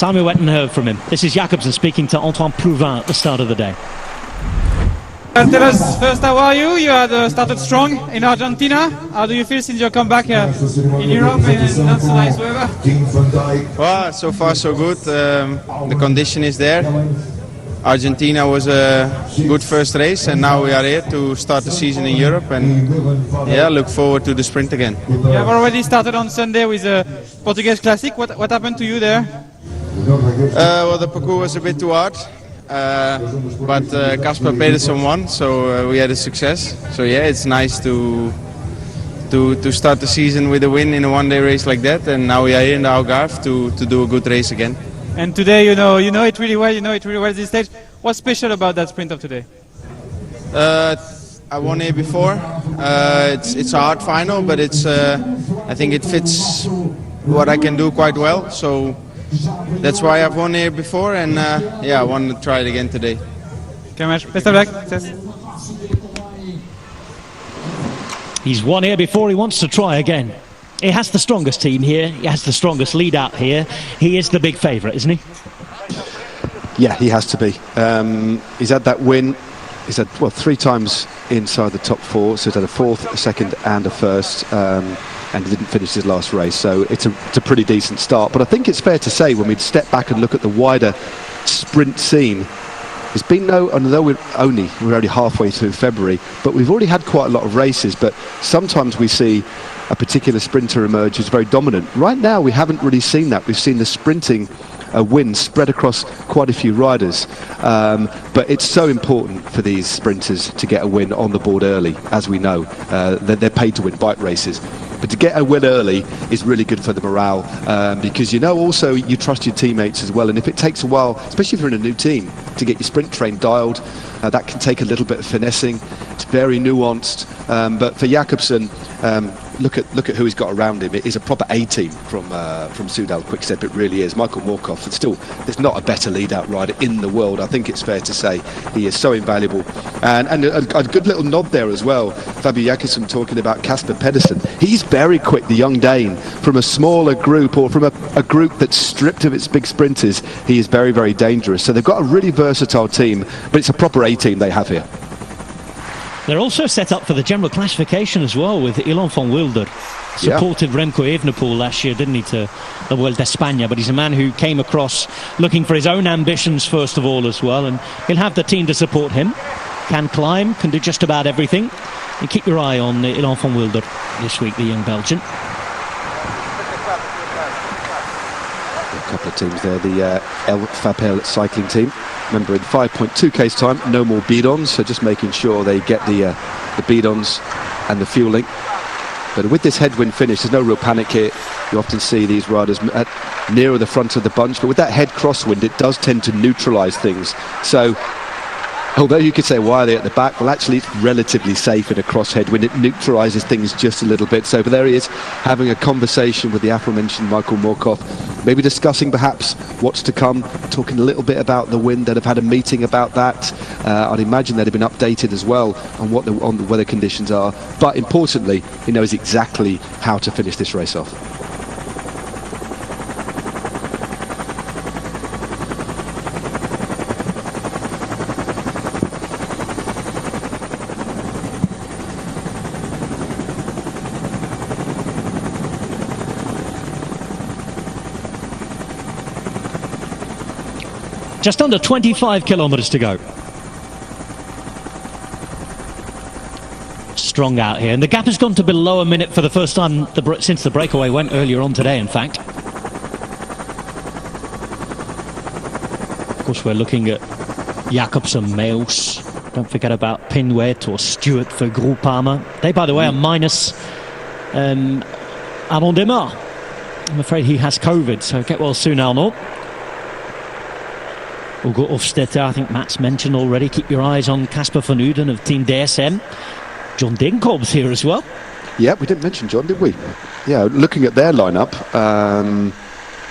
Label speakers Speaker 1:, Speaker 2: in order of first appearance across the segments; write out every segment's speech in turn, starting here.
Speaker 1: Time we went and heard from him. This is Jakobsen speaking to Antoine Plouvin at the start of the day.
Speaker 2: Tell us first, how are you? You had started strong in Argentina. How do you feel since your comeback in Europe and not so nice weather?
Speaker 3: Well, so far so good. The condition is there. Argentina was a good first race, and now we are here to start the season in Europe, and look forward to the sprint again.
Speaker 2: You have already started on Sunday with the Portuguese Classic. What happened to you there?
Speaker 3: Well, the parcours was a bit too hard, but Casper Pedersen won, so we had a success. So it's nice to start the season with a win in a one-day race like that, and now we are here in the Algarve to do a good race again.
Speaker 2: And today, you know it really well. You know it really well at this stage. What's special about that sprint of today?
Speaker 3: I won here before. It's a hard final, but I think it fits what I can do quite well. So that's why I've won here before, and I want to try it again today.
Speaker 2: Okay, much. Best of luck. Success.
Speaker 1: He's won here before, he wants to try again. He has the strongest team here, he has the strongest lead out here. He is the big favourite, isn't he?
Speaker 4: Yeah, he has to be. He's had that win. He's had, 3 times inside the top 4, so he's had a 4th, a 2nd and a 1st, and he didn't finish his last race, so it's a pretty decent start. But I think it's fair to say, when we step back and look at the wider sprint scene, there's been although we're only halfway through February, but we've already had quite a lot of races, but sometimes we see a particular sprinter emerge who's very dominant. Right now we haven't really seen that. We've seen the sprinting wins spread across quite a few riders, but it's so important for these sprinters to get a win on the board early. As we know, they're paid to win bike races, but to get a win early is really good for the morale, because also you trust your teammates as well, and if it takes a while, especially if you're in a new team, to get your sprint train dialed, that can take a little bit of finessing. It's very nuanced, but for Jakobsen, look at who he's got around him. It is a proper A-team from Soudal Quickstep. It really is. Michael Morkov, there's not a better lead-out rider in the world. I think it's fair to say he is so invaluable. And a good little nod there as well. Fabio Jakobsen talking about Casper Pedersen. He's very quick, the young Dane, from a smaller group, or from a group that's stripped of its big sprinters. He is very, very dangerous. So they've got a really versatile team, but it's a proper A-team they have here.
Speaker 1: They're also set up for the general classification as well, with Ilan van Wilder. Supported Remco Evenepoel last year, didn't he, to the Vuelta a España, but he's a man who came across looking for his own ambitions first of all as well, and he'll have the team to support him. Can climb, can do just about everything. And keep your eye on Ilan van Wilder this week, the young Belgian.
Speaker 4: A couple of teams there, the El Fapel cycling team. Remember, in 5.2k's time, no more bidons, so just making sure they get the bidons and the fueling. But with this headwind finish, there's no real panic here. You often see these riders nearer the front of the bunch, but with that head crosswind, it does tend to neutralise things. So, although you could say, why are they at the back? Well, actually, it's relatively safe in a cross headwind. It neutralises things just a little bit. So, but there he is, having a conversation with the aforementioned Michael Morkov, maybe discussing perhaps what's to come, talking a little bit about the wind. They'd have had a meeting about that. I'd imagine they'd have been updated as well on what the weather conditions are. But importantly, he knows exactly how to finish this race off.
Speaker 1: Just under 25 kilometres to go. Strong out here, and the gap has gone to below a minute for the first time since the breakaway went earlier on today, in fact. Of course, we're looking at Jakobsen, Meus. Don't forget about Pinwet or Stewart for Groupama. They, by the way, are minus Arnaud Demar. I'm afraid he has COVID, so get well soon, Arnaud. Ugo Hofstetter, I think Matt's mentioned already. Keep your eyes on Casper van Uden of Team DSM. John Dinkelb's here as well.
Speaker 4: Yeah, we didn't mention John, did we? Yeah, looking at their lineup,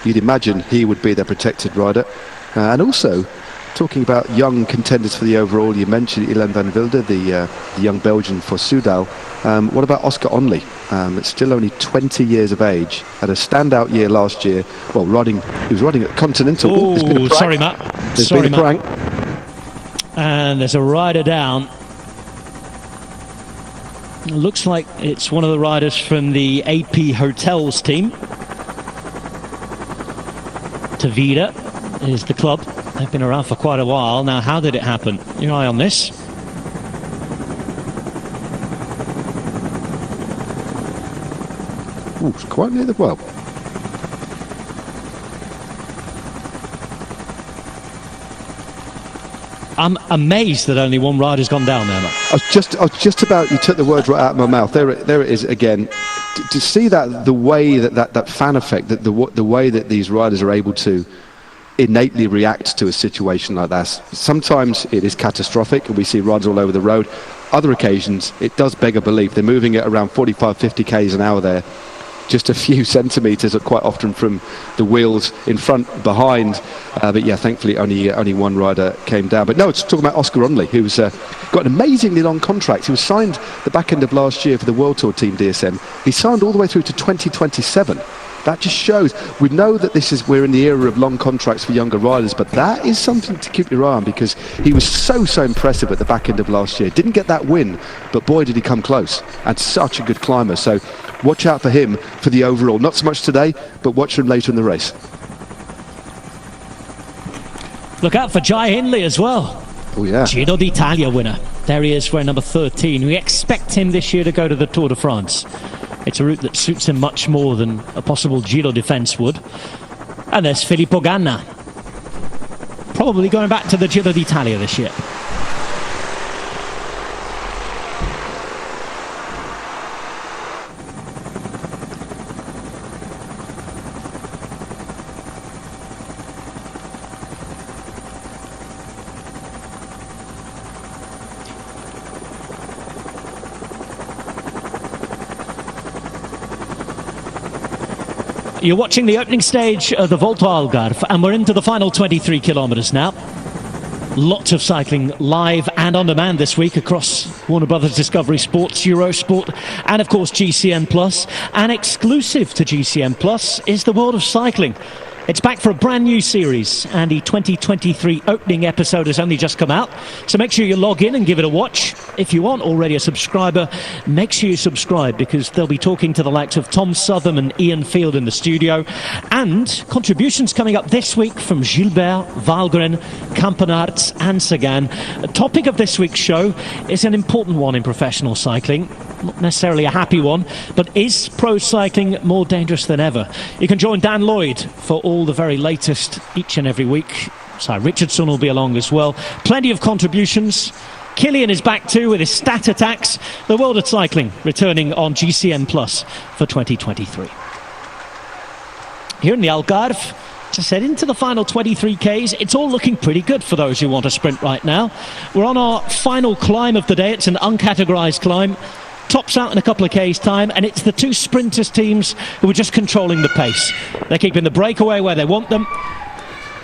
Speaker 4: you'd imagine he would be their protected rider. And also, talking about young contenders for the overall, you mentioned Ilan van Wilder, the young Belgian for Soudal. What about Oscar Onley? It's still only 20 years of age. Had a standout year last year. Well, he was riding at Continental.
Speaker 1: Oh, sorry, Matt.
Speaker 4: There's been a prank.
Speaker 1: And there's a rider down. Looks like it's one of the riders from the AP Hotels team. Tavira is the club. They've been around for quite a while. Now, how did it happen? Your eye on this.
Speaker 4: Ooh, it's quite near the well.
Speaker 1: I'm amazed that only one rider's gone down there, Matt.
Speaker 4: I was just about, you took the words right out of my mouth. There it is again. To see that, the way that fan effect, that the way that these riders are able to innately react to a situation like that. Sometimes it is catastrophic and we see riders all over the road. Other occasions, it does beg a belief. They're moving at around 45, 50 k's an hour there. Just a few centimetres quite often from the wheels in front, behind. But yeah, thankfully only one rider came down. But no, it's talking about Oscar Onley, who's got an amazingly long contract. He was signed the back end of last year for the World Tour team DSM. He signed all the way through to 2027. That just shows, we know that we're in the era of long contracts for younger riders, but that is something to keep your eye on, because he was so impressive at the back end of last year. Didn't get that win, but boy did he come close, and such a good climber. So watch out for him for the overall. Not so much today, but watch him later in the race.
Speaker 1: Look out for Jai Hindley as well.
Speaker 4: Oh yeah.
Speaker 1: Giro d'Italia winner. There he is, wearing number 13. We expect him this year to go to the Tour de France. It's a route that suits him much more than a possible Giro defence would. And there's Filippo Ganna. Probably going back to the Giro d'Italia this year. You're watching the opening stage of the Volta Algarve, and we're into the final 23 kilometres now. Lots of cycling live and on demand this week across Warner Brothers Discovery Sports, Eurosport, and of course GCN Plus. And exclusive to GCN Plus is the World of Cycling. It's back for a brand new series, and the 2023 opening episode has only just come out. So make sure you log in and give it a watch. If you aren't already a subscriber, make sure you subscribe, because they'll be talking to the likes of Tom Southam and Ian Field in the studio. And contributions coming up this week from Gilbert, Valgren, Campenaerts and Sagan. The topic of this week's show is an important one in professional cycling. Not necessarily a happy one, but is pro cycling more dangerous than ever? You can join Dan Lloyd for all the very latest each and every week. Si Richardson will be along as well. Plenty of contributions. Killian is back too with his stat attacks. The World of Cycling returning on GCN Plus for 2023. Here in the Algarve, as I said, into the final 23 Ks. It's all looking pretty good for those who want to sprint right now. We're on our final climb of the day. It's an uncategorised climb. Tops out in a couple of Ks time, and it's the two sprinters teams who are just controlling the pace. They're keeping the breakaway where they want them,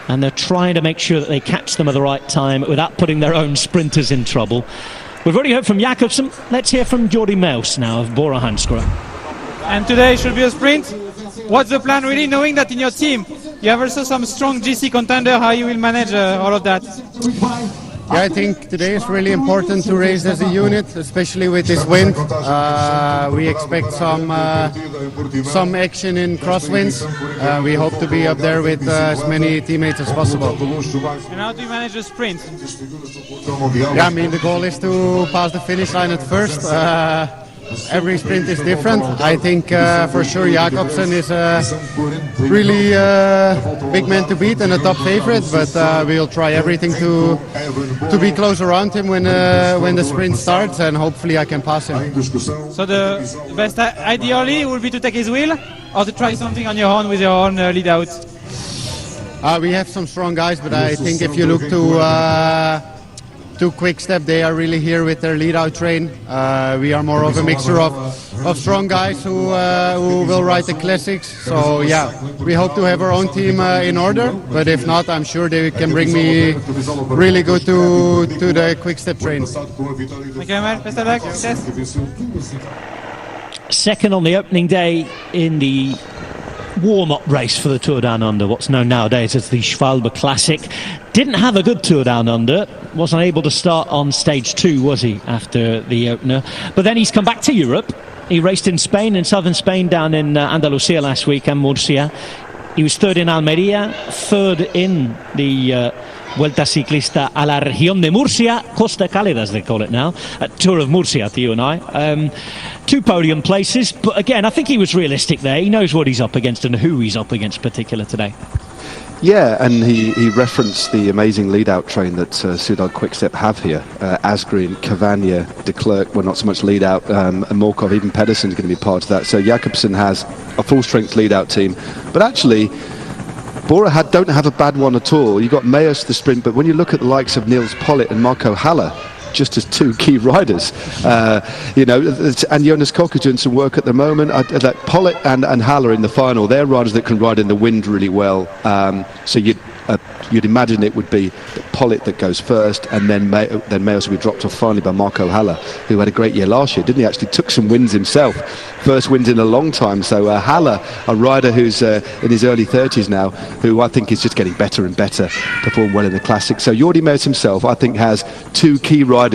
Speaker 1: and they're trying to make sure that they catch them at the right time without putting their own sprinters in trouble. We've already heard from Jakobsen. Let's hear from Jordi Meus now of Bora Hansgrohe.
Speaker 2: And today should be a sprint. What's the plan, really, knowing that in your team you have also some strong GC contender? How you will manage all of that?
Speaker 5: Yeah, I think today is really important to race as a unit, especially with this wind. We expect some action in crosswinds. We hope to be up there with as many teammates as possible.
Speaker 2: And how do you manage the sprint?
Speaker 5: Yeah, I mean, the goal is to pass the finish line at first. Every sprint is different. I think for sure Jakobsen is a really big man to beat and a top favorite, but we'll try everything to be close around him when the sprint starts, and hopefully I can pass him.
Speaker 2: So the best ideally would be to take his wheel, or to try something on your own with your own lead out?
Speaker 5: to Quick Step, they are really here with their lead-out train. We are more of a mixture of strong guys who will ride the classics. So yeah, we hope to have our own team in order. But if not, I'm sure they can bring me really good to the Quick Step train.
Speaker 2: Okay, man. Best of luck. Yes.
Speaker 1: Second on the opening day in the warm-up race for the Tour Down Under, what's known nowadays as the Schwalbe Classic. Didn't have a good Tour Down Under, wasn't able to start on stage 2, was he, after the opener? But then he's come back to Europe. He raced in Spain, in southern Spain, down in Andalusia last week, and Murcia. He was third in Almeria, third in the Vuelta Ciclista a la Región de Murcia, Costa Cálida as they call it now, at Tour of Murcia to you and I. 2 podium places, but again, I think he was realistic there. He knows what he's up against and who he's up against particular today.
Speaker 4: Yeah, and he referenced the amazing lead-out train that Soudal Quick-Step have here. Asgreen, Cavagna, de Klerk, well, not so much lead-out, and Morkov, even Pedersen's going to be part of that. So Jakobsen has a full-strength lead-out team. But actually, Bora don't have a bad one at all. You've got Mayos the sprint, but when you look at the likes of Niels Pollitt and Marco Haller, just as 2 key riders, and Jonas Koch is doing some work at the moment. That Pollitt and Haller in the final, they're riders that can ride in the wind really well. So you'd imagine it would be Pollitt that goes first, and then Mayos will be dropped off finally by Marco Haller, who had a great year last year, didn't he? Actually took some wins himself, first wins in a long time. So Haller, a rider who's in his early 30s now, who I think is just getting better and better, perform well in the Classic. So Jordi Mayos himself, I think, has 2 key riders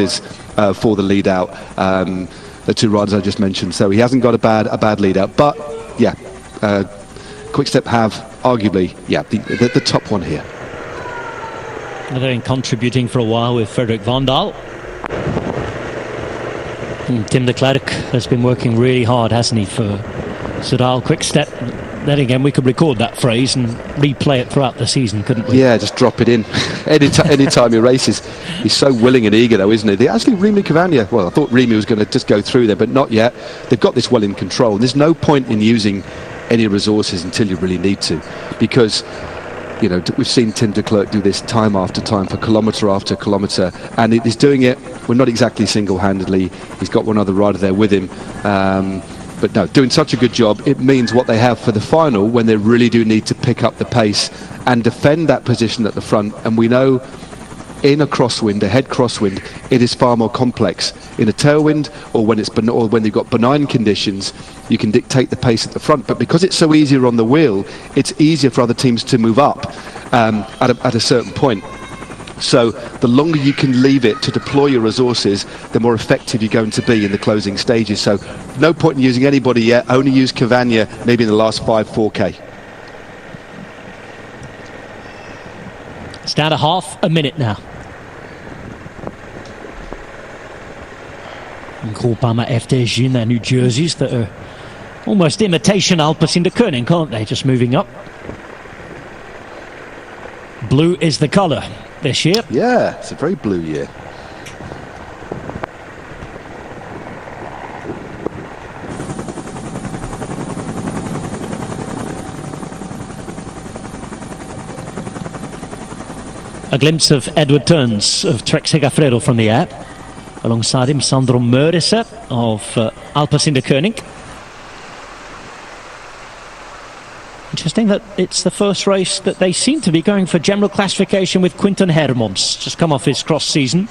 Speaker 4: for the lead out, the 2 riders I just mentioned. So he hasn't got a bad lead out, but yeah, Quick-Step have arguably the top one here.
Speaker 1: They've been contributing for a while with Frederik Vandal. Tim de Klerk has been working really hard, hasn't he, for Soudal Quick-Step. Then again, we could record that phrase and replay it throughout the season, couldn't we?
Speaker 4: Yeah, just drop it in. Anytime he races. He's so willing and eager, though, isn't he? Actually, Remy Cavagna, well, I thought Remy was going to just go through there, but not yet. They've got this well in control. There's no point in using any resources until you really need to, because we've seen Tim de Klerk do this time after time for kilometre after kilometre, and he's doing it, well, not exactly single-handedly. He's got one other rider there with him, but no, doing such a good job. It means what they have for the final, when they really do need to pick up the pace and defend that position at the front. And we know in a crosswind, a head crosswind, it is far more complex. In a tailwind, or when you've got benign conditions, you can dictate the pace at the front. But because it's so easier on the wheel, it's easier for other teams to move up at a certain point. So the longer you can leave it to deploy your resources, the more effective you're going to be in the closing stages. So no point in using anybody yet. Only use Cavagna maybe in the last 4K.
Speaker 1: It's down to half a minute now. Groupama FDG, their new jerseys that are almost imitation Alpes in the Koning, aren't they? Just moving up. Blue is the colour this year.
Speaker 4: Yeah, it's a very blue year.
Speaker 1: A glimpse of Edward Turns of Trek Segafredo from the air. Alongside him, Sandro Meurisser of Alpes in the Koning. Interesting that it's the first race that they seem to be going for general classification with Quinten Hermans, just come off his cross season.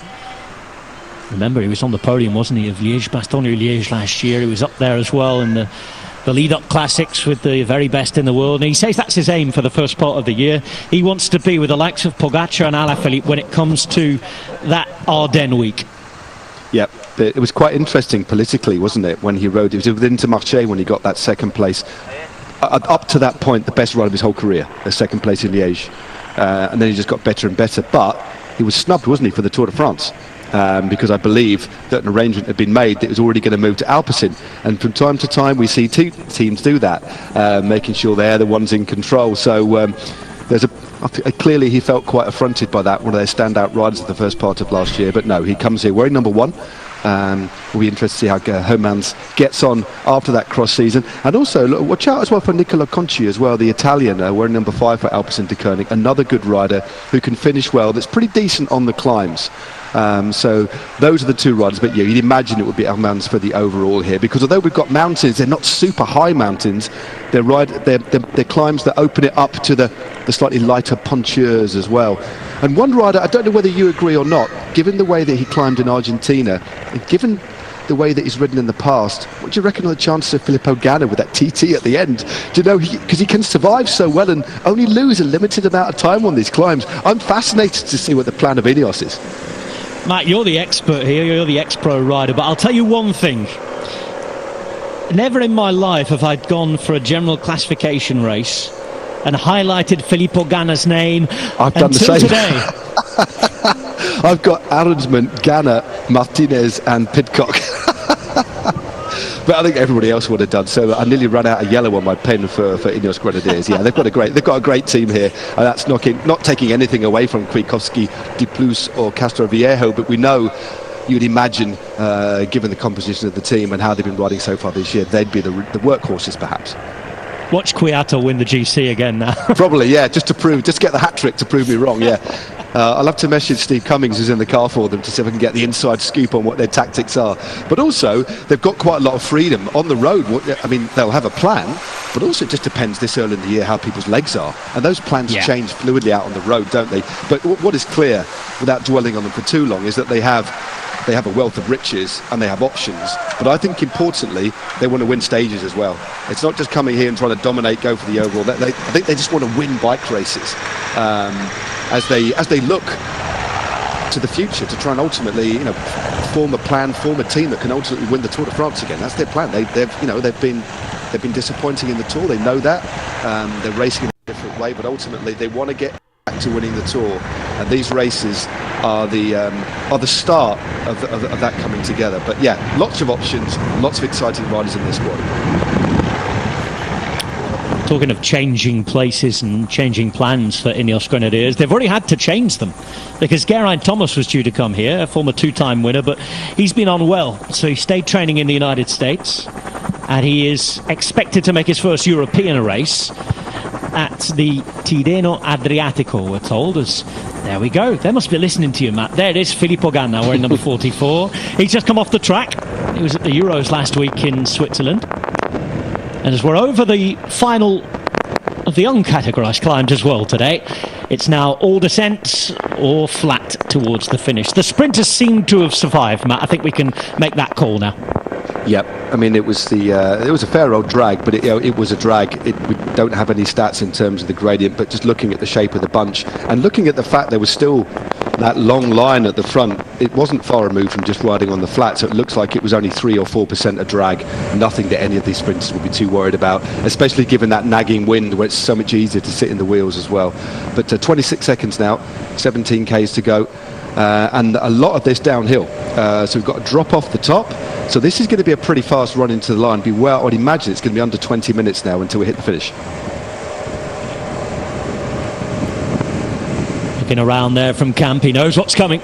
Speaker 1: Remember, he was on the podium, wasn't he, of Liège-Bastogne-Liège last year. He was up there as well in the lead-up classics with the very best in the world. And he says that's his aim for the first part of the year. He wants to be with the likes of Pogacar and Alaphilippe when it comes to that Ardennes week.
Speaker 4: Yep, it was quite interesting politically, wasn't it, when he rode. It was with Intermarché when he got that second place. Up to that point, the best ride of his whole career, the second place in Liège. And then he just got better and better. But he was snubbed, wasn't he, for the Tour de France? Because I believe that an arrangement had been made that it was already going to move to Alpecin. And from time to time, we see teams do that, making sure they're the ones in control. So there's clearly he felt quite affronted by that, one of their standout riders of the first part of last year. But no, he comes here wearing number 1. We'll be interested to see how Hermans gets on after that cross season. And also, look, watch out as well for Nicola Conci as well, the Italian, wearing number 5 for Alpecin de Koning. Another good rider who can finish well, that's pretty decent on the climbs. So those are the two riders, but you'd imagine it would be Armand's for the overall here, because although we've got mountains, they're not super high mountains. They're climbs that open it up to the slightly lighter puncheurs as well. And one rider, I don't know whether you agree or not, given the way that he climbed in Argentina, and given the way that he's ridden in the past, what do you reckon on the chances of Filippo Ganna with that TT at the end? Do you know, because he can survive so well and only lose a limited amount of time on these climbs. I'm fascinated to see what the plan of Ineos is.
Speaker 1: Matt, you're the expert here, you're the ex-pro rider, but I'll tell you one thing. Never in my life have I gone for a general classification race and highlighted Filippo Ganna's name.
Speaker 4: I've done the same.
Speaker 1: Today.
Speaker 4: I've got Arensman, Ganna, Martinez and Pidcock. But I think everybody else would have done so. I nearly ran out of yellow on my pen for Ineos Grenadiers. Yeah, they've got a great team here, and that's not taking anything away from Kwiatkowski, De Plus or Castroviejo, but we know, you'd imagine, given the composition of the team and how they've been riding so far this year, they'd be the workhorses perhaps.
Speaker 1: Watch Kwiato win the GC again now.
Speaker 4: Probably, yeah, just get the hat-trick to prove me wrong, yeah. I'll have to message Steve Cummings, who's in the car for them, to see if I can get the inside scoop on what their tactics are. But also, they've got quite a lot of freedom on the road. I mean, they'll have a plan, but also it just depends this early in the year how people's legs are. And those plans change fluidly out on the road, don't they? But what is clear, without dwelling on them for too long, is that they have a wealth of riches and they have options. But I think importantly, they want to win stages as well. It's not just coming here and trying to dominate, go for the overall. I think they just want to win bike races as they look to the future to try and ultimately, form a plan, form a team that can ultimately win the Tour de France again. That's their plan. They've been disappointing in the Tour. They know that. They're racing in a different way, but ultimately they want to get back to winning the Tour. And these races are the start of that coming together. But yeah, lots of options, lots of exciting riders in this squad.
Speaker 1: Talking of changing places and changing plans for Ineos Grenadiers, they've already had to change them because Geraint Thomas was due to come here, a former two-time winner, but he's been unwell, so he stayed training in the United States, and he is expected to make his first European race at the Tirreno Adriatico, we're told. There we go. They must be listening to you, Matt. There it is, Filippo Ganna wearing number 44. He's just come off the track. He was at the Euros last week in Switzerland. And as we're over the final of the uncategorised climbs as well today, it's now all descents or flat towards the finish. The sprinters seem to have survived, Matt. I think we can make that call now.
Speaker 4: Yep, I mean it was a fair old drag, but it was a drag. We don't have any stats in terms of the gradient, but just looking at the shape of the bunch and looking at the fact there was still that long line at the front, it wasn't far removed from just riding on the flat, so it looks like it was only 3 or 4% a drag. Nothing that any of these sprinters would be too worried about, especially given that nagging wind where it's so much easier to sit in the wheels as well. But 26 seconds now, 17 Ks to go. And a lot of this downhill, so we've got a drop off the top, so this is going to be a pretty fast run into the line. I would imagine it's going to be under 20 minutes now until we hit the finish.
Speaker 1: Looking around there from camp, he knows what's coming.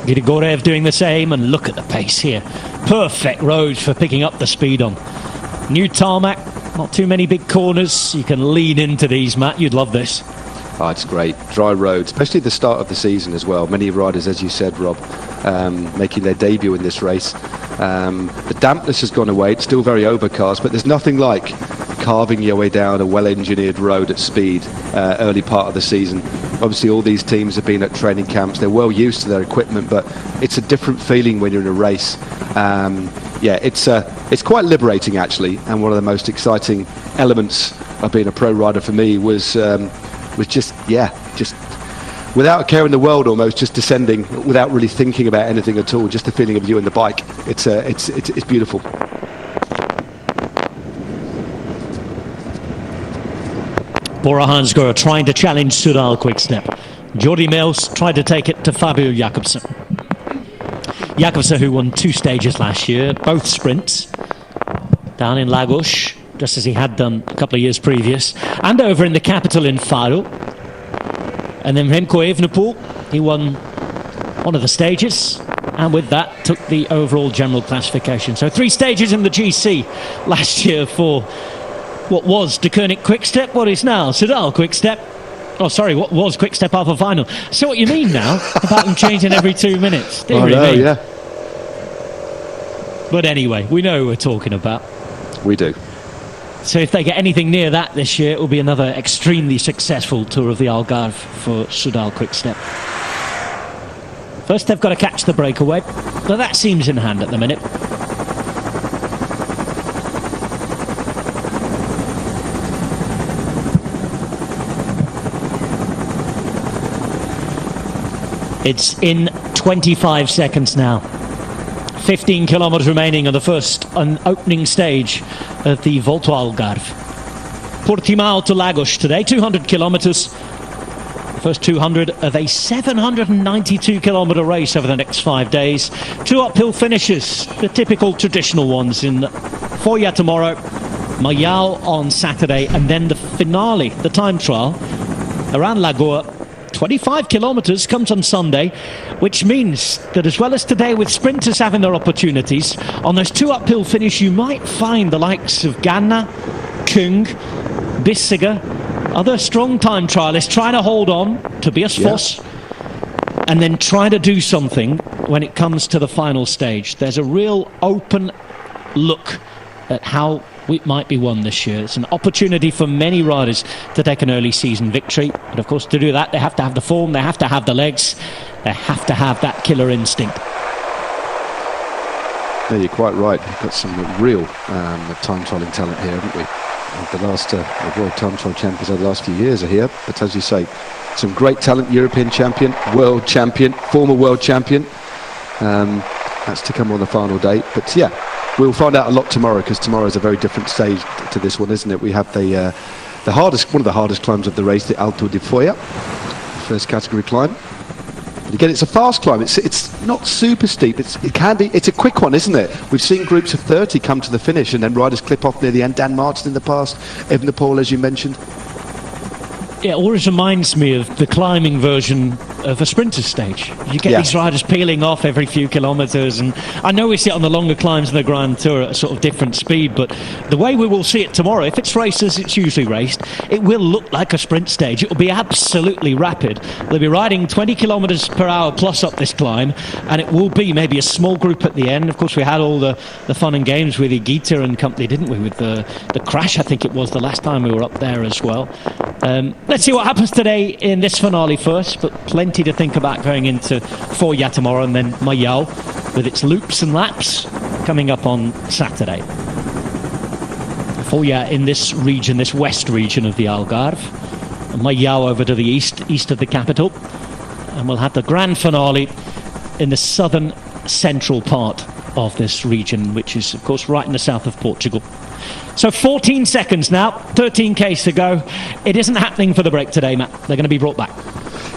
Speaker 1: Grigorev doing the same, and look at the pace here. Perfect roads for picking up the speed on. New tarmac, not too many big corners. You can lean into these, Matt. You'd love this.
Speaker 4: Oh, it's great. Dry road, especially the start of the season as well. Many riders, as you said, Rob, making their debut in this race. The dampness has gone away. It's still very overcast, but there's nothing like carving your way down a well-engineered road at speed early part of the season. Obviously, all these teams have been at training camps. They're well used to their equipment, but it's a different feeling when you're in a race. It's quite liberating, actually, and one of the most exciting elements of being a pro rider for me was just without a care in the world, almost just descending without really thinking about anything at all, just the feeling of you and the bike. It's beautiful.
Speaker 1: Bora Hansgrohe trying to challenge Sudal Quickstep. Jordi Mills tried to take it to Fabio Jakobsen. Jakobsen, who won 2 stages last year, both sprints, down in Lagos, just as he had done a couple of years previous, and over in the capital in Faro. And then Remco Evenepoel, he won one of the stages, and with that took the overall general classification. So 3 stages in the GC last year for what was De Koning Quickstep, what is now Sudal Quickstep. Oh, sorry, what was Quick Step Alpha final? So what you mean now about them changing every 2 minutes?
Speaker 4: Oh, no, yeah.
Speaker 1: But anyway, we know who we're talking about.
Speaker 4: We do.
Speaker 1: So if they get anything near that this year, it will be another extremely successful Tour of the Algarve for Soudal Quick Step. First, they've got to catch the breakaway, but that seems in hand at the minute. It's in 25 seconds now. 15 kilometres remaining on the first opening stage of the Volta Algarve. Portimao to Lagos today, 200 kilometres. First 200 of a 792 kilometre race over the next 5 days. 2 uphill finishes, the typical traditional ones in Foya tomorrow, Mayao on Saturday, and then the finale, the time trial, around Lagoa. 25 kilometres comes on Sunday, which means that as well as today with sprinters having their opportunities, on those 2 uphill finish you might find the likes of Ganna, Kung, Bissiger, other strong time trialists trying to hold on, Tobias Foss, and then try to do something when it comes to the final stage. There's a real open look at how it might be won this year. It's an opportunity for many riders to take an early season victory. But of course, to do that, they have to have the form, they have to have the legs, they have to have that killer instinct.
Speaker 4: Yeah, you're quite right. We've got some real time trialling talent here, haven't we? The last world time trial champions over the last few years are here. But as you say, some great talent, European champion, world champion, former world champion. That's to come on the final day. But yeah, we'll find out a lot tomorrow, because tomorrow is a very different stage to this one, isn't it? We have the hardest, one of the hardest climbs of the race, the Alto de Foya, first category climb. But again, it's a fast climb. It's not super steep. It can be. It's a quick one, isn't it? We've seen groups of 30 come to the finish, and then riders clip off near the end. Dan Martin in the past, Evenepoel, as you mentioned.
Speaker 1: Yeah, it always reminds me of the climbing version of a sprinter stage. You get these riders peeling off every few kilometres, and I know we see it on the longer climbs in the Grand Tour at a sort of different speed, but the way we will see it tomorrow, if it's raced as it's usually raced, it will look like a sprint stage. It will be absolutely rapid. They'll be riding 20 kilometres per hour plus up this climb, and it will be maybe a small group at the end. Of course, we had all the fun and games with Igita and company, didn't we, with the crash, I think it was, the last time we were up there as well. Let's see what happens today in this finale first, but plenty to think about going into Foya tomorrow, and then Mayao with its loops and laps coming up on Saturday. Foya in this region, this west region of the Algarve, and Mayao over to the east of the capital, and we'll have the grand finale in the southern central part of this region, which is of course right in the south of Portugal. So 14 seconds now, 13 Ks to go. It isn't happening for the break today, Matt. They're going to be brought back.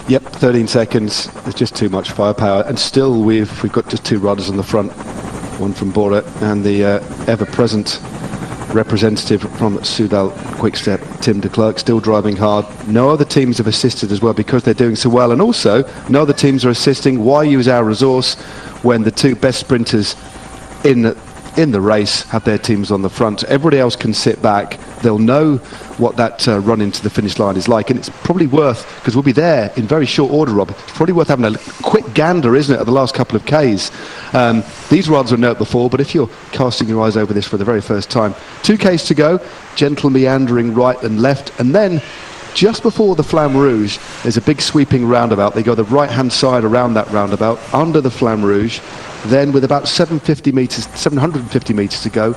Speaker 4: Yep, 13 seconds. There's just too much firepower, and still we've got just 2 riders on the front, one from Bora and the ever-present representative from Soudal Quickstep, Tim de Klerk, still driving hard. No other teams have assisted as well, because they're doing so well, and also no other teams are assisting. Why use our resource when the 2 best sprinters in the race have their teams on the front? Everybody else can sit back. They'll know what that run into the finish line is like, and it's probably worth, because we'll be there in very short order, Rob, it's probably worth having a quick gander, isn't it, at the last couple of Ks. These riders will know it before, but if you're casting your eyes over this for the very first time, 2 Ks to go, gentle meandering right and left, and then just before the Flamme Rouge, there's a big sweeping roundabout. They go the right-hand side around that roundabout, under the Flamme Rouge. Then with about 750 metres to go,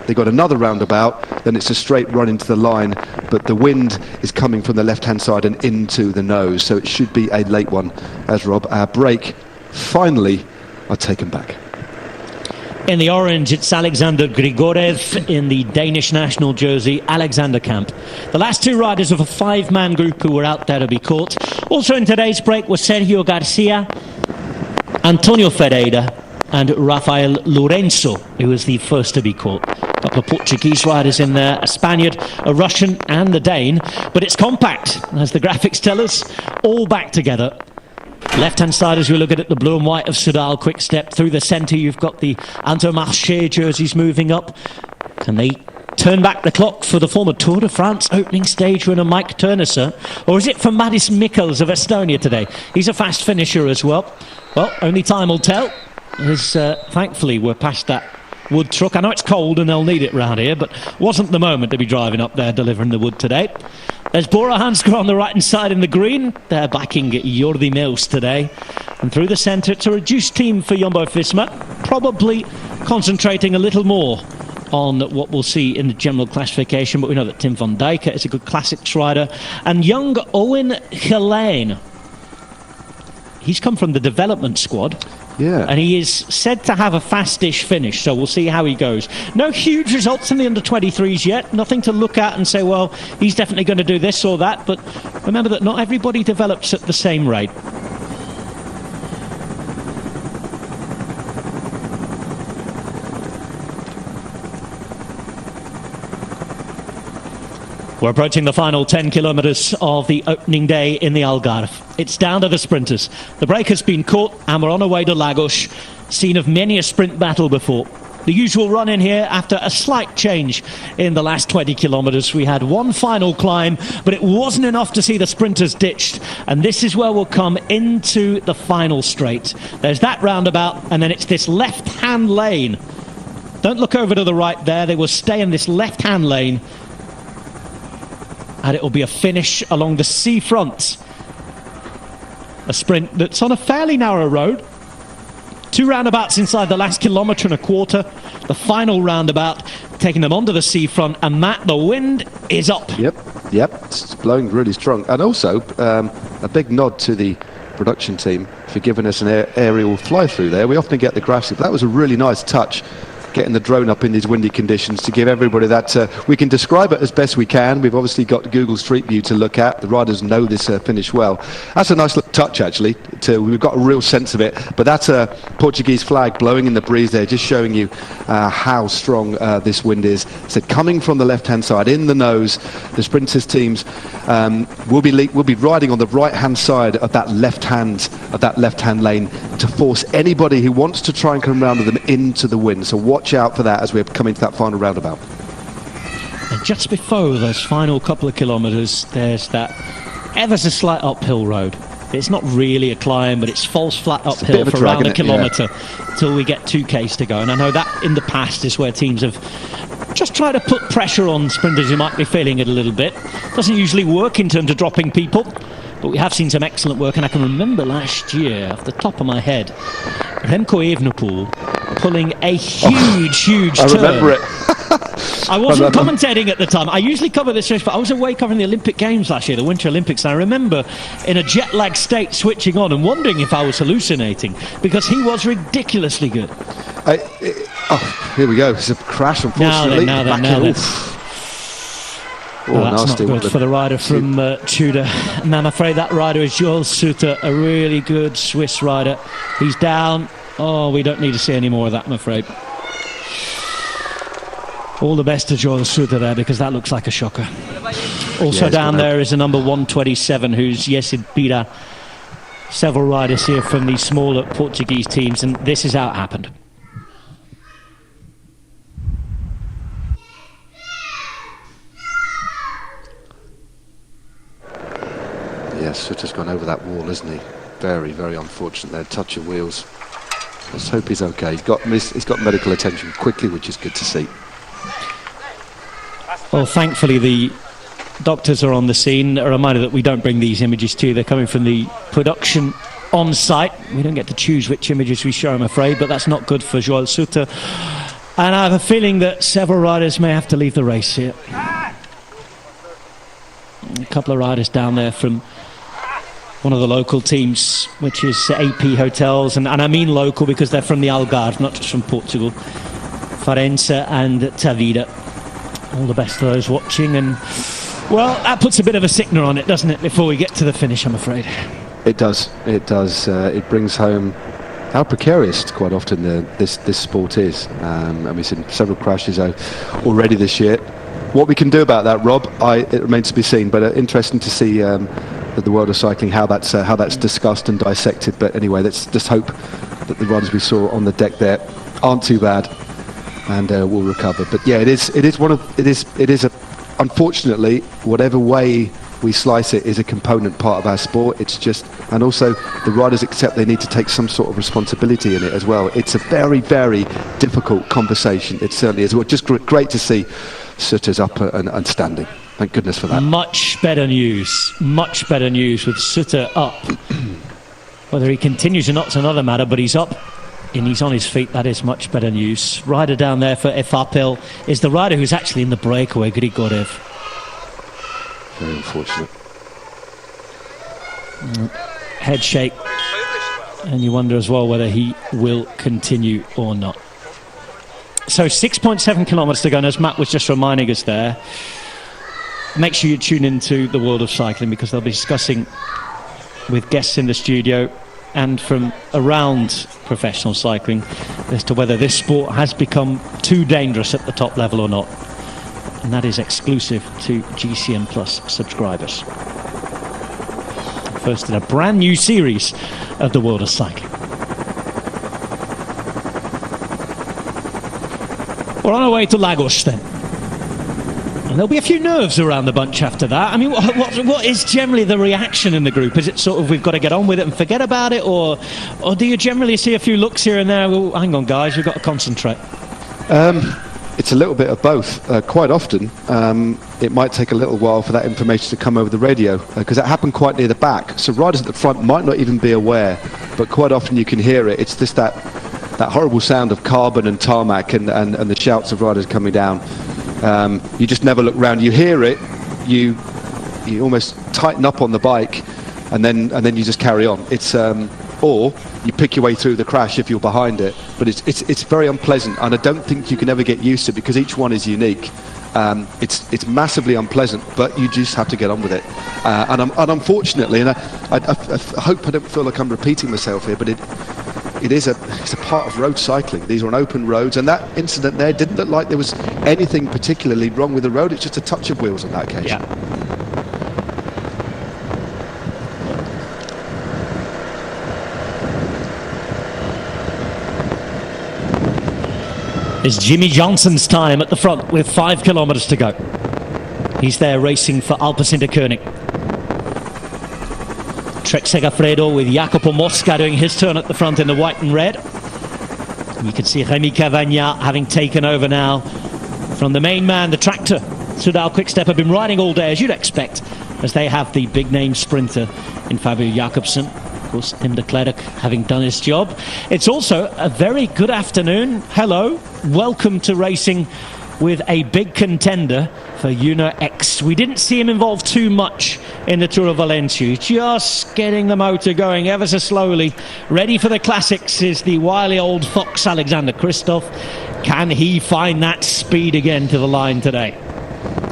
Speaker 4: they got another roundabout. Then it's a straight run into the line, but the wind is coming from the left-hand side and into the nose, so it should be a late one, as Rob, our break finally are taken back.
Speaker 1: In the orange, it's Alexander Grigorev. In the Danish national jersey, Alexander Kamp. The last 2 riders of a 5-man group who were out there to be caught. Also in today's break was Sergio Garcia, Antonio Ferreira and Rafael Lourenço, who was the first to be caught. A couple of Portuguese riders in there, a Spaniard, a Russian and a Dane. But it's compact, as the graphics tell us, all back together. Left-hand side, as we look at it, the blue and white of Soudal Quickstep. Through the centre, you've got the Intermarché jerseys moving up. Can they turn back the clock for the former Tour de France opening stage winner Mike Turnessor? Or is it for Madis Mikkels of Estonia today? He's a fast finisher as well. Well, only time will tell. As, thankfully, we're past that wood truck. I know it's cold and they'll need it round here, but wasn't the moment to be driving up there delivering the wood today. There's Bora Hansgrohe on the right-hand side in the green. They're backing Jordi Meus today. And through the centre, it's a reduced team for Jumbo-Visma, probably concentrating a little more on what we'll see in the general classification, but we know that Tim van Dijk is a good classics rider. And young Owen Geleen, he's come from the development squad.
Speaker 4: Yeah.
Speaker 1: And he is said to have a fast-ish finish, so we'll see how he goes. No huge results in the under-23s yet. Nothing to look at and say, well, he's definitely going to do this or that. But remember that not everybody develops at the same rate. We're approaching the final 10 kilometres of the opening day in the Algarve. It's down to the sprinters. The break has been caught and we're on our way to Lagos, scene of many a sprint battle before. The usual run in here after a slight change in the last 20 kilometres. We had one final climb, but it wasn't enough to see the sprinters ditched. And this is where we'll come into the final straight. There's that roundabout and then it's this left-hand lane. Don't look over to the right there. They will stay in this left-hand lane. And it will be a finish along the seafront. A sprint that's on a fairly narrow road. 2 roundabouts inside the last kilometre and a quarter. The final roundabout taking them onto the seafront. And Matt, the wind is up.
Speaker 4: Yep, it's blowing really strong. And also, a big nod to the production team for giving us an aerial fly-through there. We often get the graphics, but that was a really nice touch, getting the drone up in these windy conditions to give everybody that. We can describe it as best we can. We've obviously got Google Street View to look at. The riders know this finish well. That's a nice little touch, actually. We've got a real sense of it. But that's a Portuguese flag blowing in the breeze there, just showing you how strong this wind is. So coming from the left-hand side, in the nose, the sprinters teams will be riding on the right-hand side of that left-hand lane to force anybody who wants to try and come around with them into the wind. So watch out for that as we're coming to that final roundabout.
Speaker 1: And just before those final couple of kilometres, there's that ever so slight uphill road. It's not really a climb, but it's false flat uphill for around a kilometre till we get 2Ks to go. And I know that in the past is where teams have just tried to put pressure on sprinters who might be feeling it a little bit. Doesn't usually work in terms of dropping people, but we have seen some excellent work. And I can remember last year, off the top of my head, Remco Evenepoel pulling a huge turn.
Speaker 4: I remember it.
Speaker 1: I wasn't commentating at the time. I usually cover this race, but I was away covering the Olympic Games last year, the Winter Olympics, and I remember in a jet-lag state switching on and wondering if I was hallucinating, because he was ridiculously good.
Speaker 4: Here we go. It's a crash, unfortunately.
Speaker 1: Now then. That's not good for the rider from Tudor. And I'm afraid that rider is Joel Suter, a really good Swiss rider. He's down. Oh, we don't need to see any more of that, I'm afraid. All the best to Joel Suter there, because that looks like a shocker. Also down there is a number 127, who's Yesid Pira. Several riders here from these smaller Portuguese teams, and this is how it happened.
Speaker 4: Yes, Suter's gone over that wall, isn't he? Very, very unfortunate there. Touch of wheels. Let's hope he's okay. He's got medical attention quickly, which is good to see.
Speaker 1: Well, thankfully the doctors are on the scene. A reminder that we don't bring these images to you. They're coming from the production on site. We don't get to choose which images we show, I'm afraid, but that's not good for Joel Suter. And I have a feeling that several riders may have to leave the race here. A couple of riders down there from one of the local teams, which is AP Hotels, and I mean local because they're from the Algarve, not just from Portugal. Farense and Tavira. All the best to those watching, and well, that puts a bit of a sickener on it, doesn't it, before we get to the finish, I'm afraid.
Speaker 4: It does. It brings home how precarious quite often this sport is, and we've seen several crashes already this year. What we can do about that, Rob, it remains to be seen, but interesting to see the world of cycling, how that's discussed and dissected. But anyway, let's just hope that the riders we saw on the deck there aren't too bad. and will recover. But yeah, it is unfortunately, whatever way we slice it is a component part of our sport. It's just, and also the riders accept they need to take some sort of responsibility in it as well. It's a very, very difficult conversation. It certainly is. Well, just great to see Sutter's up and standing. Thank goodness for that.
Speaker 1: Much better news with Sutter up. Whether he continues or not is another matter, but he's up and he's on his feet. That is much better news. Rider down there for FAPL is the rider who's actually in the breakaway, Grigorev.
Speaker 4: Very unfortunate.
Speaker 1: Head shake, and you wonder as well whether he will continue or not. So 6.7 kilometres to go, and as Matt was just reminding us there, make sure you tune into the world of cycling, because they'll be discussing with guests in the studio and from around professional cycling as to whether this sport has become too dangerous at the top level or not. And that is exclusive to GCN Plus subscribers. First in a brand new series of the world of cycling. We're on our way to Lagos then. And there'll be a few nerves around the bunch after that. I mean, what is generally the reaction in the group? Is it sort of we've got to get on with it and forget about it? Or do you generally see a few looks here and there? Well, hang on, guys, we've got to concentrate.
Speaker 4: It's a little bit of both. Quite often, it might take a little while for that information to come over the radio, because that happened quite near the back. So riders at the front might not even be aware, but quite often you can hear it. It's just that horrible sound of carbon and tarmac and the shouts of riders coming down. You just never look round. You hear it, you almost tighten up on the bike, and then you just carry on. It's or you pick your way through the crash if you're behind it. But it's very unpleasant, and I don't think you can ever get used to it, because each one is unique. It's massively unpleasant, but you just have to get on with it. And unfortunately, and I hope I don't feel like I'm repeating myself here, but it's a part of road cycling. These are on open roads, and that incident there didn't look like there was anything particularly wrong with the road. It's just a touch of wheels on that occasion.
Speaker 1: Yeah. It's Jimmy Johnson's time at the front with 5 kilometres to go. He's there racing for Alpecin-de-Koning. Trek Segafredo with Jacopo Mosca doing his turn at the front in the white and red. You can see Rémi Cavagna having taken over now from the main man, the tractor. Soudal Quickstep have been riding all day, as you'd expect, as they have the big name sprinter in Fabio Jakobsen. Of course, Tim de Klerk having done his job. It's also a very good afternoon. Hello, welcome to racing with a big contender for Uno X. We didn't see him involved too much in the Tour of Valencia, just getting the motor going ever so slowly. Ready for the classics is the wily old fox Alexander Kristoff. Can he find that speed again to the line today?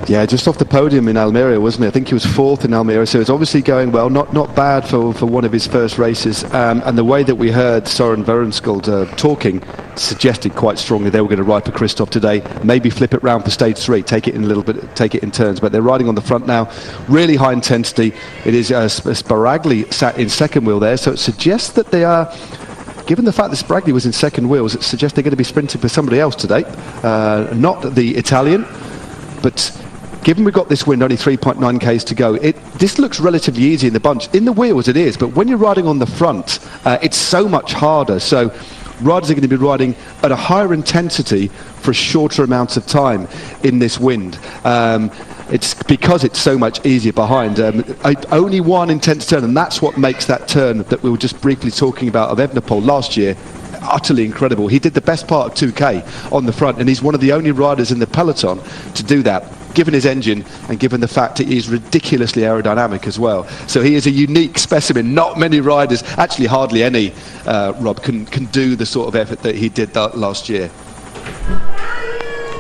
Speaker 4: Yeah, just off the podium in Almeria, wasn't he? I think he was 4th in Almeria, so it's obviously going well. Not bad for one of his first races. And the way that we heard Søren Verenskjold talking suggested quite strongly they were going to ride for Kristoff today. Maybe flip it round for stage 3, take it in a little bit, take it in turns. But they're riding on the front now, really high intensity. It is Sparagli sat in second wheel there, so it suggests that they are. Given the fact that Sparagli was in second wheels, it suggests they're going to be sprinting for somebody else today, not the Italian, but. Given we've got this wind, only 3.9 k's to go, this looks relatively easy in the bunch. In the wheels it is, but when you're riding on the front, it's so much harder. So riders are going to be riding at a higher intensity for a shorter amount of time in this wind. It's because it's so much easier behind. Only one intense turn, and that's what makes that turn that we were just briefly talking about of Evenepoel last year utterly incredible. He did the best part of 2k on the front, and he's one of the only riders in the peloton to do that, given his engine and given the fact that he's ridiculously aerodynamic as well. So he is a unique specimen. Not many riders, actually hardly any, Rob, can do the sort of effort that he did last year.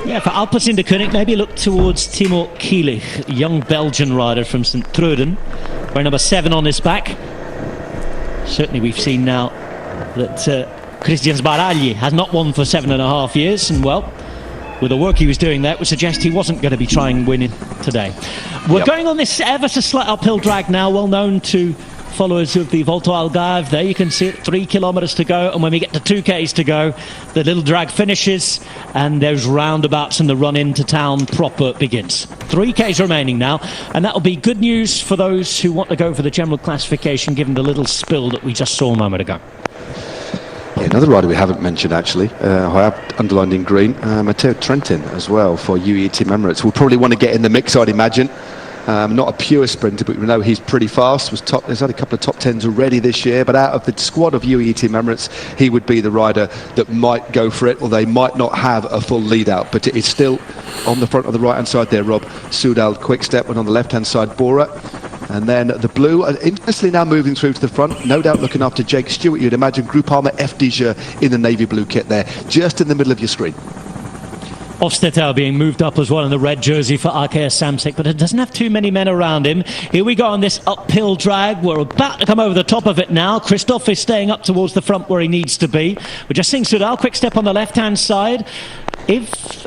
Speaker 1: Yeah, for Alpecin-de-Koning, maybe look towards Timo Kielich, a young Belgian rider from St. Truden, wearing number 7 on his back. Certainly we've seen now that Christian Sbaragli has not won for 7.5 years, and well, with the work he was doing there, it would suggest he wasn't going to be trying winning today. We're going on this ever so slight uphill drag now, well known to followers of the Volta Algarve. There you can see it, 3 kilometres to go, and when we get to 2Ks to go, the little drag finishes and those roundabouts and the run into town proper begins. 3Ks remaining now, and that'll be good news for those who want to go for the general classification, given the little spill that we just saw a moment ago.
Speaker 4: Yeah, another rider we haven't mentioned actually, I have underlined in green, Matteo Trentin as well for UAE Team Emirates. We'll probably want to get in the mix, I'd imagine. Not a pure sprinter, but we know he's pretty fast. There's had a couple of top 10s already this year, but out of the squad of UAE Team Emirates, he would be the rider that might go for it, or they might not have a full lead out. But it is still on the front of the right-hand side there, Rob. Soudal Quickstep, and on the left-hand side, Bora. And then the blue, interestingly now moving through to the front, no doubt looking after Jake Stewart, you'd imagine. Groupama FDJ in the navy blue kit there, just in the middle of your screen.
Speaker 1: Hofstetter being moved up as well in the red jersey for Arkea Samsic, but it doesn't have too many men around him. Here we go on this uphill drag. We're about to come over the top of it now. Christoph is staying up towards the front where he needs to be. We're just seeing Soudal Quickstep on the left-hand side. I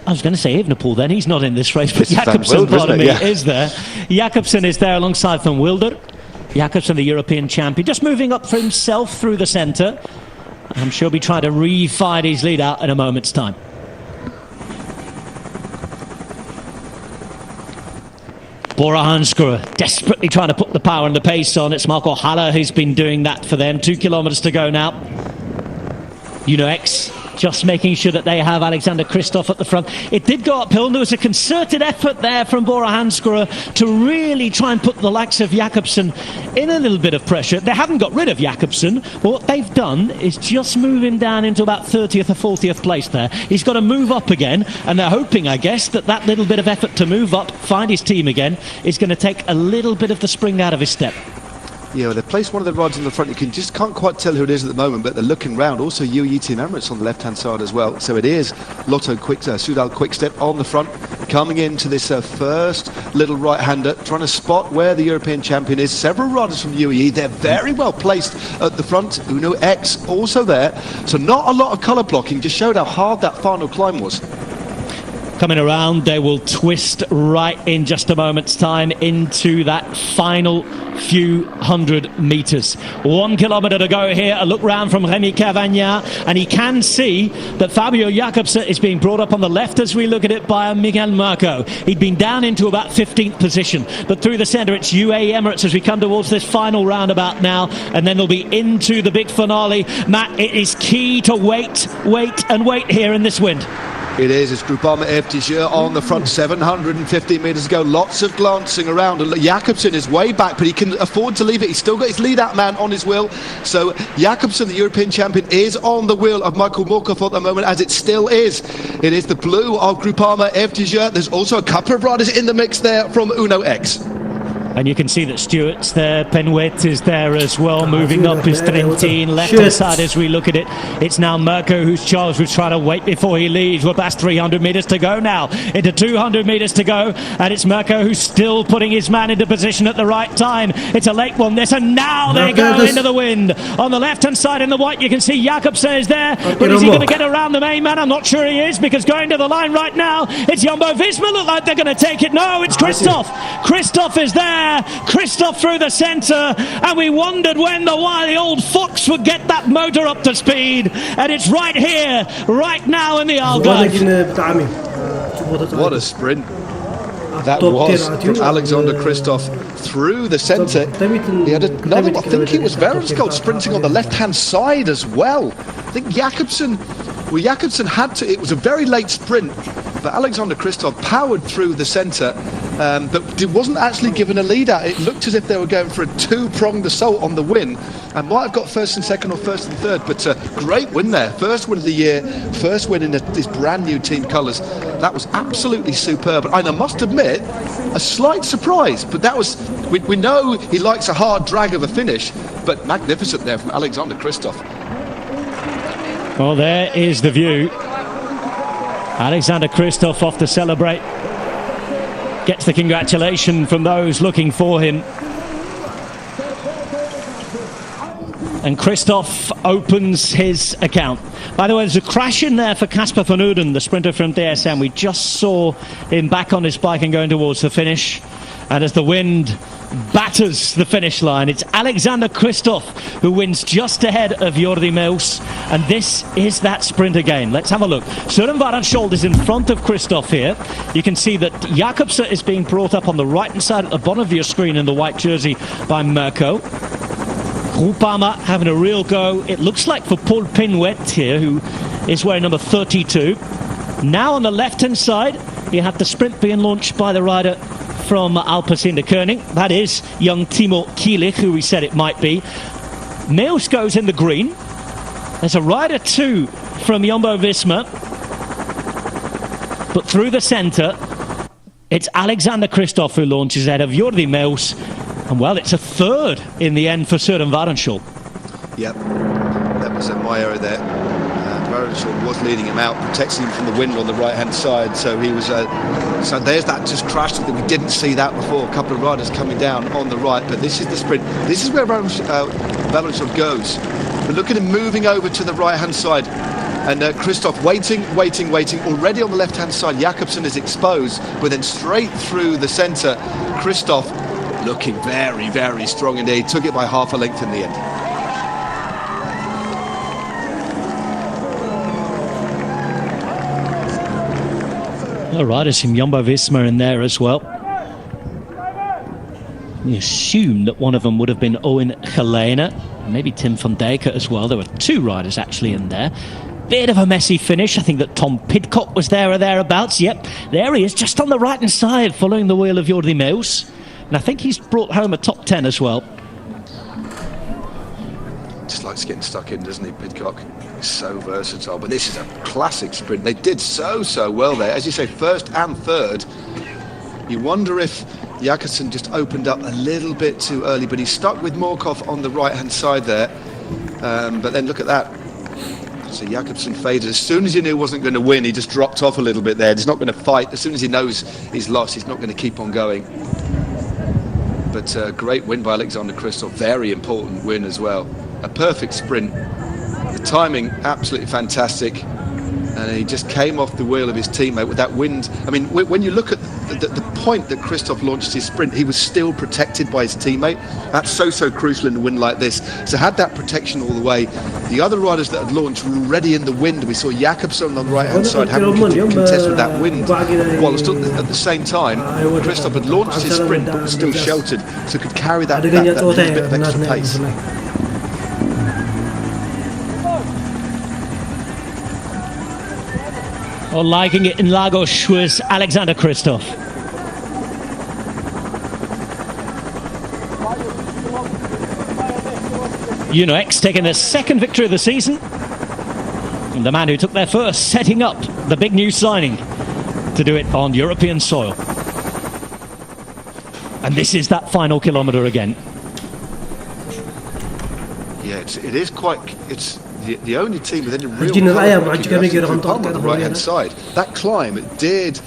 Speaker 1: was going to say Evenepoel then, he's not in this race, but Jakobsen, pardon me, is there. Jakobsen is there alongside Van Wilder. Jakobsen, the European champion, just moving up for himself through the centre. I'm sure he'll be trying to re-fight his lead out in a moment's time. Bora Hansgrohe desperately trying to put the power and the pace on. It's Marco Haller who's been doing that for them. 2 kilometres to go now. Uno X just making sure that they have Alexander Kristoff at the front. It did go uphill, and there was a concerted effort there from Bora Hansgrohe to really try and put the likes of Jakobsen in a little bit of pressure. They haven't got rid of Jakobsen, but what they've done is just move him down into about 30th or 40th place there. He's got to move up again, and they're hoping, I guess, that little bit of effort to move up, find his team again, is going to take a little bit of the spring out of his step.
Speaker 4: Yeah, well, they've placed one of the riders in the front. You can't quite tell who it is at the moment, but they're looking round. Also, UAE Team Emirates on the left-hand side as well. So it is Soudal Quickstep on the front, coming into this first little right-hander, trying to spot where the European champion is. Several riders from UAE, they're very well placed at the front. Uno X also there. So not a lot of colour blocking, just showed how hard that final climb was.
Speaker 1: Coming around, they will twist right in just a moment's time into that final few hundred metres. 1 kilometre to go here. A look round from Rémi Cavagna, and he can see that Fabio Jakobsen is being brought up on the left as we look at it by Miguel Marco. He'd been down into about 15th position, but through the centre it's UAE Emirates as we come towards this final roundabout now, and then they'll be into the big finale. Matt, it is key to wait here in this wind.
Speaker 4: It is. It's Groupama FDJ on the front, 750 metres to go. Lots of glancing around. Jakobsen is way back, but he can afford to leave it. He's still got his lead-out man on his wheel. So Jakobsen, the European champion, is on the wheel of Michael Morkov at the moment, as it still is. It is the blue of Groupama FDJ. There's also a couple of riders in the mix there from Uno X.
Speaker 1: And you can see that Stewart's there, Penwet is there as well, moving up is Trentin, left-hand side as we look at it. It's now Mirko who's charged with trying to wait before he leaves. We're past 300 metres to go now, into 200 metres to go, and it's Mirko who's still putting his man into position at the right time. It's a late one this, and now they go into the wind. On the left-hand side in the white, you can see Jakobsen is there, but is he going to get around the main man? I'm not sure he is, because going to the line right now, it's Jumbo-Visma. Look like they're going to take it. No, it's Christoph. Christoph is there. Christoph through the centre, and we wondered when the wily old fox would get that motor up to speed, and it's right here, right now in the Algarve.
Speaker 4: What a sprint that was from Alexander Kristoff through the centre. He had another, I think it was Verenskov sprinting on the left-hand side as well. I think Jakobsen had to, it was a very late sprint, but Alexander Kristoff powered through the centre, but it wasn't actually given a lead out. It looked as if they were going for a two-pronged assault on the win, and might have got first and second or first and third, but great win there. First win of the year, first win in his brand new team colours. That was absolutely superb, and I must admit, a slight surprise, but that was, we know he likes a hard drag of a finish, but magnificent there from Alexander Kristoff.
Speaker 1: Well, there is the view. Alexander Kristoff off to celebrate. Gets the congratulation from those looking for him. And Kristoff opens his account. By the way, there's a crash in there for Casper van Uden, the sprinter from DSM. We just saw him back on his bike and going towards the finish. And as the wind batters the finish line. It's Alexander Kristoff who wins just ahead of Jordi Meus, and this is that sprint again. Let's have a look. Søren Varensholt is in front of Kristoff here. You can see that Jakobsen is being brought up on the right hand side at the bottom of your screen in the white jersey by Mirko. Groupama having a real go, it looks like, for Paul Pinwet here, who is wearing number 32. Now on the left hand side you have the sprint being launched by the rider from Alpecin de Koning. That is young Timo Kielich, who we said it might be. Meus goes in the green. There's a rider too from Jumbo-Visma, but through the centre it's Alexander Kristoff who launches ahead of Jordi Meus, and well, it's a third in the end for Søren Varensholt.
Speaker 4: Yep, that was my error there. Varensholt was leading him out, protecting him from the wind on the right hand side, so he was so there's that just crashed. We didn't see that before. A couple of riders coming down on the right, but this is the sprint. This is where Varensholt goes. But look at him moving over to the right hand side, and Kristoff waiting. Already on the left hand side, Jakobsen is exposed, but then straight through the centre, Kristoff looking very, very strong indeed. Took it by half a length in the end.
Speaker 1: The riders from Jumbo-Visma in there as well. We assume that one of them would have been Owen Helena, maybe Tim van Dijk as well. There were two riders actually in there. Bit of a messy finish. I think that Tom Pidcock was there or thereabouts. Yep, there he is, just on the right hand side, following the wheel of Jordi Meus. And I think he's brought home a top 10 as well.
Speaker 4: Just likes getting stuck in, doesn't he, Pidcock? He's so versatile. But this is a classic sprint. They did so well there. As you say, first and third. You wonder if Jakobsen just opened up a little bit too early, but he's stuck with Morkov on the right-hand side there. But then look at that. So Jakobsen faded. As soon as he knew he wasn't going to win, he just dropped off a little bit there. He's not going to fight. As soon as he knows he's lost, he's not going to keep on going. But great win by Alexander Kristoff. Very important win as well. A perfect sprint. The timing absolutely fantastic, and he just came off the wheel of his teammate with that wind. I mean, when you look at the point that Kristoff launched his sprint, he was still protected by his teammate. That's so crucial in a wind like this. So had that protection all the way. The other riders that had launched were already in the wind. We saw Jakobsen on the right hand side having to contest with that wind, while at the same time Kristoff had launched his sprint but was still sheltered, so could carry that little bit of extra pace.
Speaker 1: Well, liking it in Lagos was Alexander Kristoff. UNOX taking their second victory of the season, and the man who took their first, setting up the big new signing to do it on European soil. And this is that final kilometre again.
Speaker 4: Yeah, it is quite. It's the only team with any real on the right hand side. That climb, it did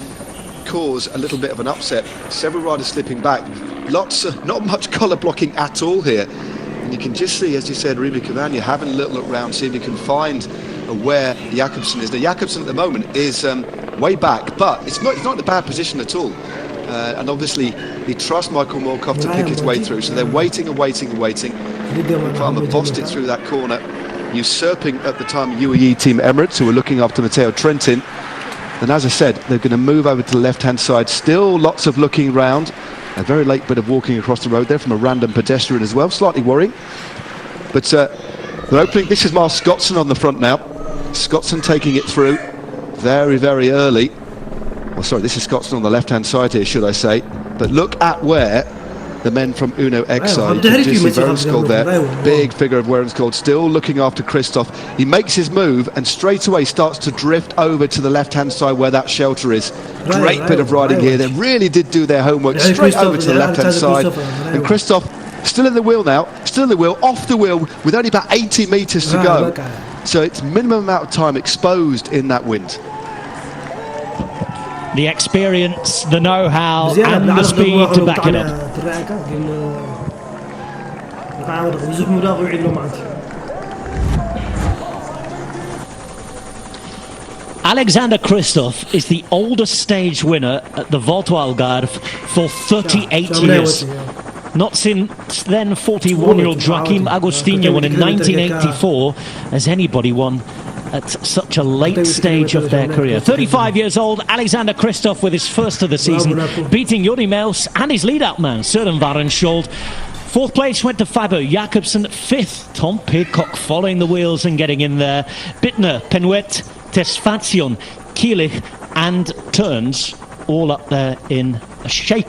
Speaker 4: cause a little bit of an upset. Several riders slipping back. Not much colour blocking at all here. And you can just see, as you said, Remy Cavagna having a little look round, see if you can find where Jakobsen is. Now Jakobsen at the moment is way back, but it's not in a bad position at all. And obviously he trusts Michael Morkov to pick his way through, so they're waiting. Farmer bossed it through that corner, usurping at the time UAE Team Emirates, who were looking after Matteo Trentin. And as I said, they're going to move over to the left hand side. Still lots of looking round, a very late bit of walking across the road there from a random pedestrian as well, slightly worrying. But they're opening. This is Miles Scottson on the front now. Scottson taking it through very early. Well, sorry, this is Scottson on the left hand side here, should I say. But look at where the men from Uno X side, Werenskold there, big figure of Werenskold, still looking after Kristoff. He makes his move and straight away starts to drift over to the left-hand side where that shelter is. Great bit of riding here. They really did do their homework, straight over to the left-hand side. And Kristoff still in the wheel now, off the wheel with only about 80 metres to go. So it's minimum amount of time exposed in that wind.
Speaker 1: The experience, the know-how, and the speed to back it up. Alexander Kristoff is the oldest stage winner at the Volta Algarve for 38 years. Not since then 41-year-old Joaquim Agostinho won in 1984 has anybody won at such a late stage of their career. 35 years old, Alexander Kristoff with his first of the season, beating Jori Meus and his lead-out man, Søren Varenschold. Fourth place went to Fabio Jakobsen. Fifth, Tom Pidcock following the wheels and getting in there. Bittner, Penuet, Tesfatsion, Kielich and Turns all up there in a shaky